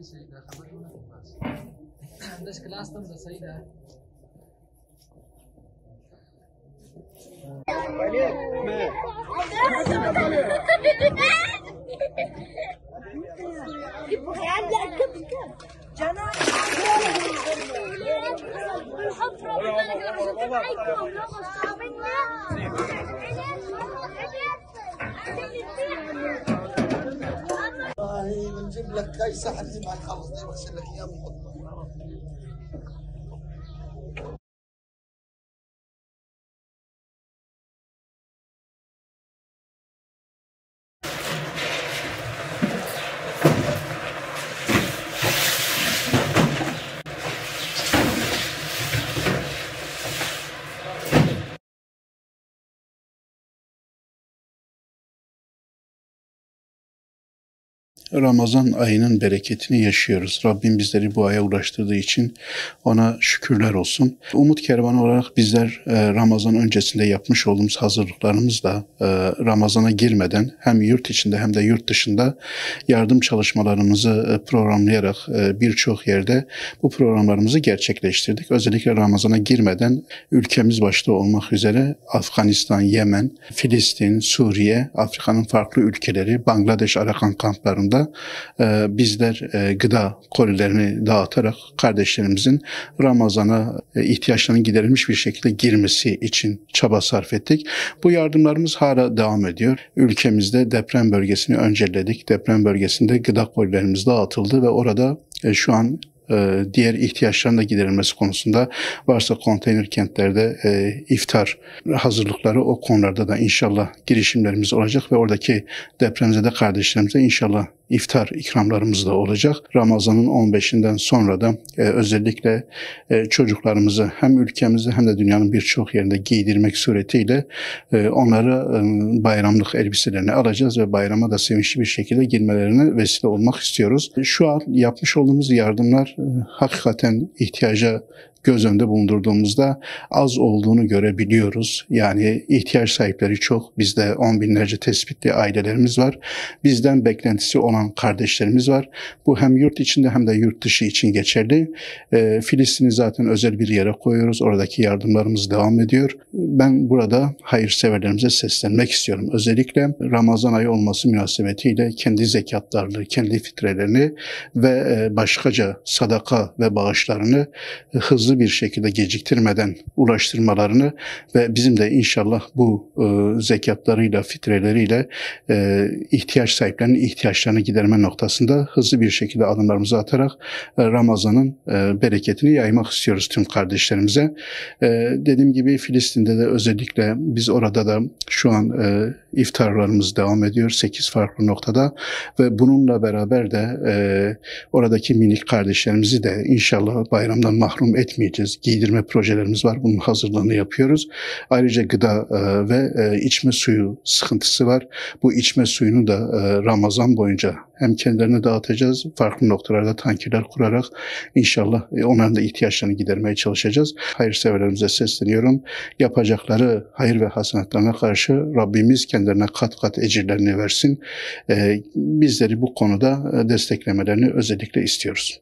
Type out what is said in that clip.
सही था खबर होना के पास 10 क्लास तक तो सही था بنجيب لك كاي ساحل زي ما نخلص دي بغسل لك اياه ونحطه Ramazan ayının bereketini yaşıyoruz. Rabbim bizleri bu aya ulaştırdığı için ona şükürler olsun. Umut Kervanı olarak bizler Ramazan öncesinde yapmış olduğumuz hazırlıklarımızla Ramazan'a girmeden hem yurt içinde hem de yurt dışında yardım çalışmalarımızı programlayarak birçok yerde bu programlarımızı gerçekleştirdik. Özellikle Ramazan'a girmeden ülkemiz başta olmak üzere Afganistan, Yemen, Filistin, Suriye, Afrika'nın farklı ülkeleri, Bangladeş, Arakan kamplarında bizler gıda kolilerini dağıtarak kardeşlerimizin Ramazan'a ihtiyaçlarının giderilmiş bir şekilde girmesi için çaba sarf ettik. Bu yardımlarımız hala devam ediyor. Ülkemizde deprem bölgesini önceledik. Deprem bölgesinde gıda kolilerimiz dağıtıldı ve orada şu an diğer ihtiyaçların da giderilmesi konusunda varsa konteyner kentlerde iftar hazırlıkları o konularda da inşallah girişimlerimiz olacak ve oradaki depremzede kardeşlerimize inşallah iftar ikramlarımız da olacak. Ramazan'ın 15'inden sonra da özellikle çocuklarımızı hem ülkemizde hem de dünyanın birçok yerinde giydirmek suretiyle onları bayramlık elbiselerini alacağız ve bayrama da sevinçli bir şekilde girmelerine vesile olmak istiyoruz. Şu an yapmış olduğumuz yardımlar hakikaten ihtiyaca göz önünde bulundurduğumuzda az olduğunu görebiliyoruz. Yani ihtiyaç sahipleri çok. Bizde 10 binlerce tespitli ailelerimiz var. Bizden beklentisi olan kardeşlerimiz var. Bu hem yurt içinde hem de yurt dışı için geçerli. Filistin'i zaten özel bir yere koyuyoruz. Oradaki yardımlarımız devam ediyor. Ben burada hayırseverlerimize seslenmek istiyorum. Özellikle Ramazan ayı olması münasebetiyle kendi zekatlarını, kendi fitrelerini ve başkaca sadaka ve bağışlarını hızlı bir şekilde geciktirmeden ulaştırmalarını ve bizim de inşallah bu zekatlarıyla, fitreleriyle ihtiyaç sahiplerinin ihtiyaçlarını giderme noktasında hızlı bir şekilde adımlarımızı atarak Ramazan'ın bereketini yaymak istiyoruz tüm kardeşlerimize. Dediğim gibi Filistin'de de özellikle biz orada da şu an iftarlarımız devam ediyor 8 farklı noktada ve bununla beraber de oradaki minik kardeşlerimizi de inşallah bayramdan mahrum etmeyeceğiz. Giydirme projelerimiz var. Bunun hazırlığını yapıyoruz. Ayrıca gıda ve içme suyu sıkıntısı var. Bu içme suyunu da Ramazan boyunca hem kendilerine dağıtacağız. Farklı noktalarda tankerler kurarak inşallah onların da ihtiyaçlarını gidermeye çalışacağız. Hayırseverlerimize sesleniyorum. Yapacakları hayır ve hasenatlarına karşı Rabbimiz kendilerine kat kat ecirlerini versin. Bizleri bu konuda desteklemelerini özellikle istiyoruz.